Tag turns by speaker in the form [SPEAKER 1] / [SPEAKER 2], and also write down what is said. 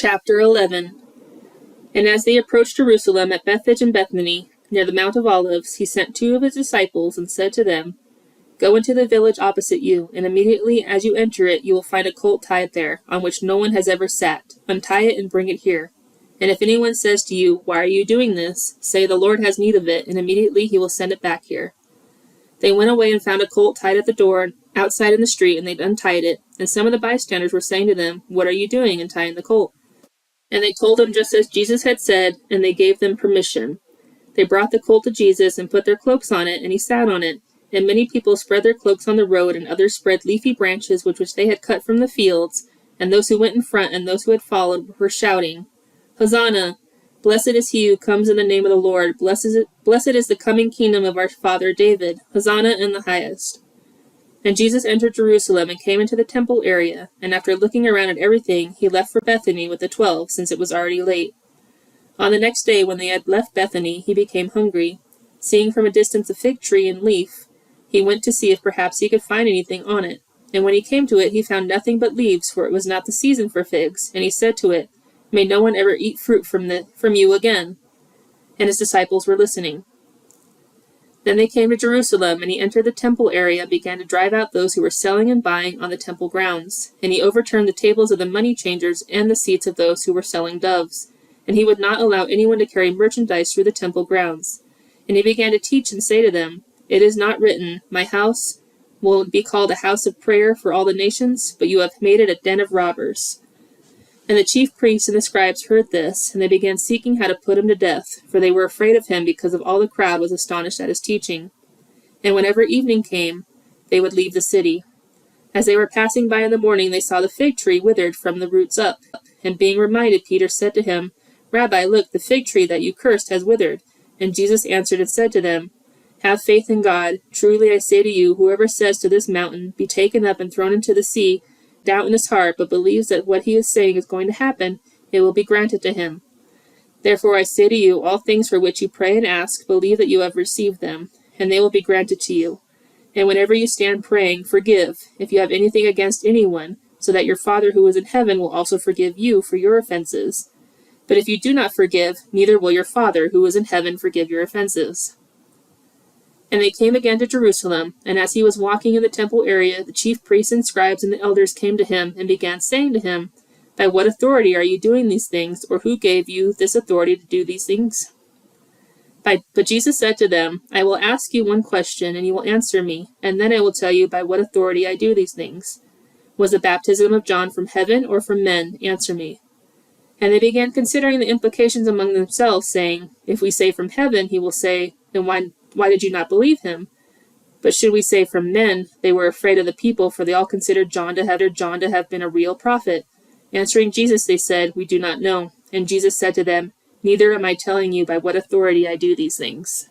[SPEAKER 1] Chapter 11. And as they approached Jerusalem at Bethphage and Bethany, near the Mount of Olives, he sent 2 of his disciples and said to them, Go into the village opposite you, and immediately as you enter it you will find a colt tied there, on which no one has ever sat. Untie it and bring it here. And if anyone says to you, Why are you doing this? Say, The Lord has need of it, and immediately he will send it back here. They went away and found a colt tied at the door outside in the street, and they untied it. And some of the bystanders were saying to them, What are you doing untying the colt? And they told him just as Jesus had said, and they gave them permission. They brought the colt to Jesus and put their cloaks on it, and he sat on it. And many people spread their cloaks on the road, and others spread leafy branches which they had cut from the fields. And those who went in front and those who had followed were shouting, Hosanna! Blessed is he who comes in the name of the Lord. Blessed is the coming kingdom of our father David. Hosanna in the highest. And Jesus entered Jerusalem and came into the temple area, and after looking around at everything, he left for Bethany with the 12, since it was already late. On the next day, when they had left Bethany, he became hungry. Seeing from a distance a fig tree and leaf, he went to see if perhaps he could find anything on it. And when he came to it, he found nothing but leaves, for it was not the season for figs. And he said to it, May no one ever eat fruit from you again. And his disciples were listening. Then they came to Jerusalem, and he entered the temple area and began to drive out those who were selling and buying on the temple grounds. And he overturned the tables of the money changers and the seats of those who were selling doves. And he would not allow anyone to carry merchandise through the temple grounds. And he began to teach and say to them, It is not written, My house will be called a house of prayer for all the nations, but you have made it a den of robbers. And the chief priests and the scribes heard this, and they began seeking how to put him to death, for they were afraid of him because of all the crowd was astonished at his teaching. And whenever evening came, they would leave the city. As they were passing by in the morning, they saw the fig tree withered from the roots up. And being reminded, Peter said to him, Rabbi, look, the fig tree that you cursed has withered. And Jesus answered and said to them, Have faith in God. Truly I say to you, whoever says to this mountain, Be taken up and thrown into the sea, doubt in his heart, but believes that what he is saying is going to happen, it will be granted to him. Therefore I say to you, all things for which you pray and ask, believe that you have received them, and they will be granted to you. And whenever you stand praying, forgive, if you have anything against anyone, so that your Father who is in heaven will also forgive you for your offenses. But if you do not forgive, neither will your Father who is in heaven forgive your offenses. And they came again to Jerusalem, and as he was walking in the temple area, the chief priests and scribes and the elders came to him, and began saying to him, By what authority are you doing these things, or who gave you this authority to do these things? But Jesus said to them, I will ask you one question, and you will answer me, and then I will tell you by what authority I do these things. Was the baptism of John from heaven or from men? Answer me. And they began considering the implications among themselves, saying, If we say from heaven, he will say, Then why did you not believe him? But should we say from men, they were afraid of the people, for they all considered John to have been a real prophet. Answering Jesus, they said, We do not know. And Jesus said to them, Neither am I telling you by what authority I do these things.